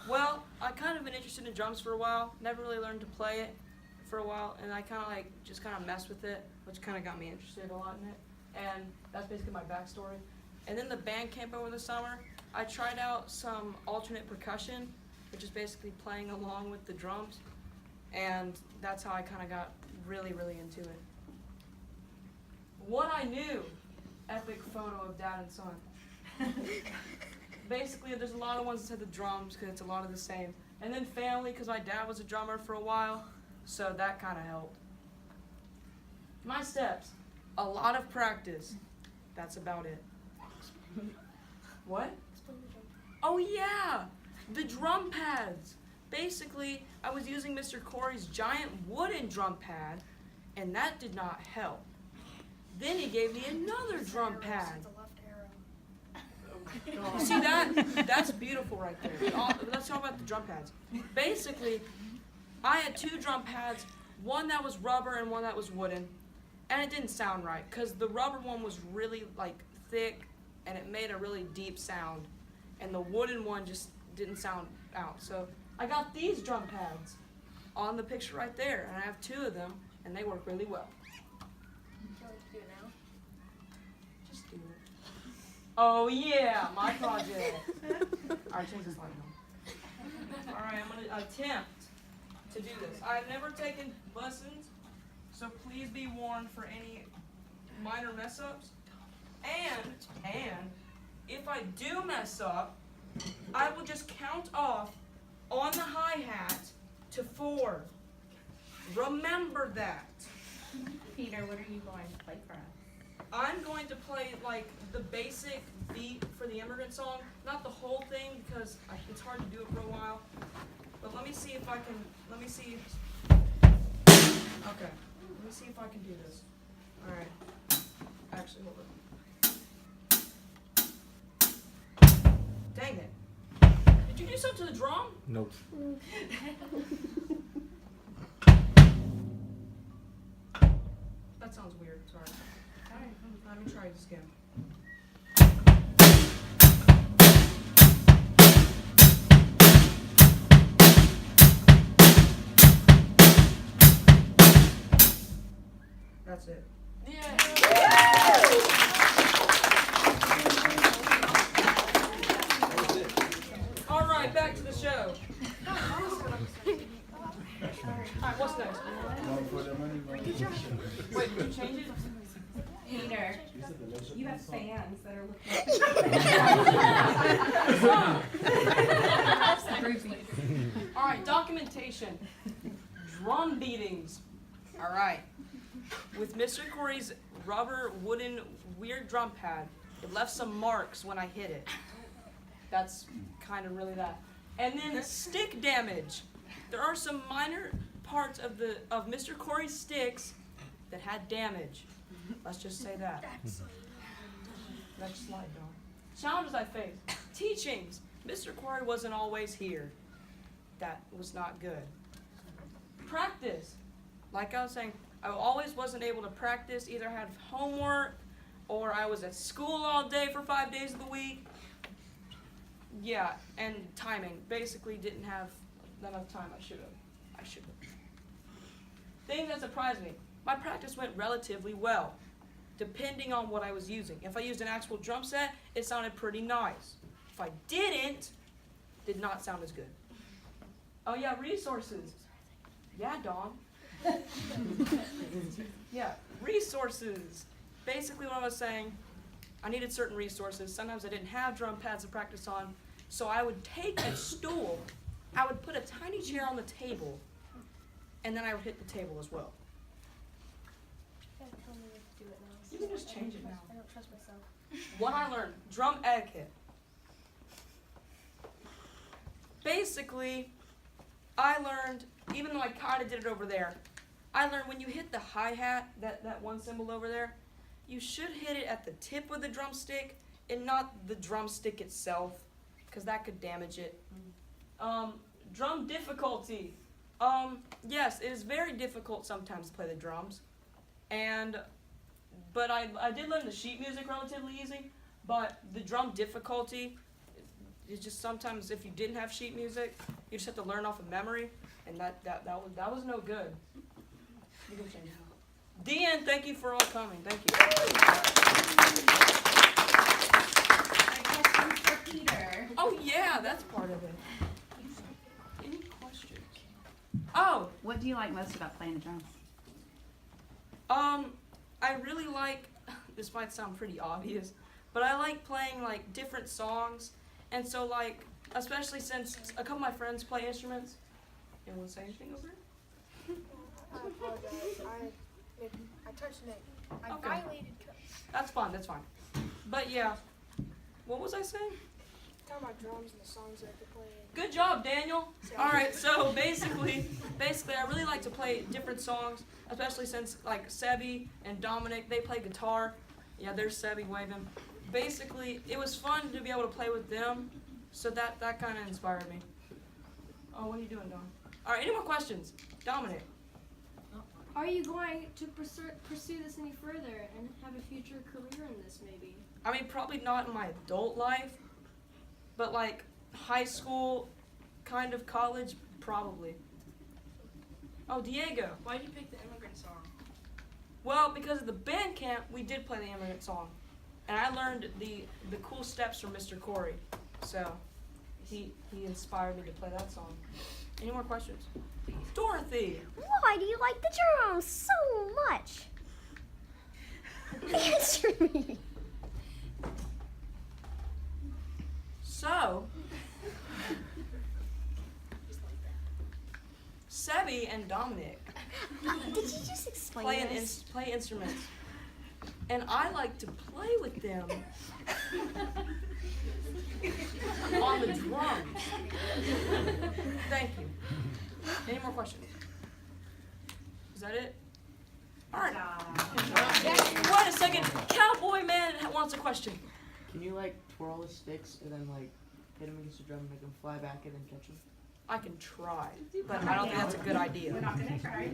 Well, I kind of been interested in drums for a while. Never really learned to play it for a while, and I kind of just kind of messed with it, which kind of got me interested a lot in it. And that's basically my backstory. And then the band camp over the summer, I tried out some alternate percussion, which is basically playing along with the drums, and that's how I kind of got really, really into it. What I knew, epic photo of dad and son. Basically, there's a lot of ones that said the drums because it's a lot of the same. And then family because my dad was a drummer for a while, so that kind of helped. My steps, a lot of practice. That's about it. What? Oh yeah, the drum pads. Basically, I was using Mr. Corey's giant wooden drum pad, and that did not help. Then he gave me another drum pad. You see that? That's beautiful right there. Let's talk about the drum pads. Basically, I had two drum pads, one that was rubber and one that was wooden, and it didn't sound right because the rubber one was really thick and it made a really deep sound, and the wooden one just didn't sound out. So I got these drum pads on the picture right there, and I have two of them, and they work really well. Would you like to do it now? Just do it. Oh yeah, my project. Alright, change this light on. Alright, I'm gonna attempt to do this. I've never taken lessons, so please be warned for any minor mess ups. And if I do mess up, I will just count off on the hi-hat to 4. Remember that. Peter, what are you going to play for us? I'm going to play the basic beat for the Immigrant Song, not the whole thing because it's hard to do it for a while. But let me see if I can. Let me see. Okay. Let me see if I can do this. All right. Actually, hold on. Dang it! Did you do something to the drum? Nope. That sounds weird. Sorry. All right. Let me try this again. That's it. All right, back to the show. All right, what's next? Wait, did you change it? Peter, you have fans that are looking. All right, documentation. Drum beatings. All right. With Mr. Corey's rubber, wooden, weird drum pad, it left some marks when I hit it. That's kind of really that. And then stick damage. There are some minor parts of Mr. Corey's sticks that had damage. Let's just say that. Next slide, Dawn. Challenges I faced. Teachings. Mr. Corey wasn't always here. That was not good. Practice. Like I was saying, I always wasn't able to practice. Either I had homework or I was at school all day for 5 days of the week. Yeah, and timing. Basically didn't have enough time. I should have. Thing that surprised me. My practice went relatively well, depending on what I was using. If I used an actual drum set, it sounded pretty nice. If I didn't, did not sound as good. Oh yeah, resources. Yeah, Dawn. Yeah, resources. Basically what I was saying, I needed certain resources. Sometimes I didn't have drum pads to practice on, so I would take a stool, I would put a tiny chair on the table, and then I would hit the table as well. You gotta tell me what to do it now. You can just change it now. I don't trust myself. What I learned, drum etiquette. Basically, I learned, even though I kind of did it over there, I learned when you hit the hi-hat, that one symbol over there, you should hit it at the tip of the drumstick and not the drumstick itself, because that could damage it. Drum difficulty. Yes, it is very difficult sometimes to play the drums, but I did learn the sheet music relatively easy, but the drum difficulty, it's just sometimes if you didn't have sheet music, you just have to learn off of memory, and that was no good. You can change it. Deanne, thank you for all coming. Thank you. I questions for Peter. Oh yeah, that's part of it. Any questions? Oh, What do you like most about playing the drums? I really like, this might sound pretty obvious, but I like playing like different songs, and so like, especially since a couple of my friends play instruments. You want to say anything over it? I apologize. I touched Nick. I Okay. violated. That's fine, that's fine. But yeah, what was I saying? Talking about drums and the songs that they're playing. Good job, Daniel. All right, so basically, I really like to play different songs, especially since like Sebi and Dominic, they play guitar. Yeah, there's Sebi waving. Basically, it was fun to be able to play with them, so that kind of inspired me. Oh, what are you doing, Dom? All right, any more questions? Dominic. Are you going to pursue this any further and have a future career in this, maybe? I mean, probably not in my adult life, but like high school, kind of college, probably. Oh, Diego. Why'd you pick the immigrant song? Well, because of the band camp, we did play the immigrant song, and I learned the cool steps from Mr. Corey, so he inspired me to play that song. Any more questions? Dorothy. Why do you like the drums so much? Answer me. So, Sebi and Dominic Did you just explain this? play instruments, and I like to play with them on the drums. Thank you. Any more questions? Is that it? All right. Wait a second. Cowboy Man wants a question. Can you like twirl the sticks and then like hit them against the drum and make them fly back and then catch them? I can try, but I don't think that's a good idea. We're not gonna try.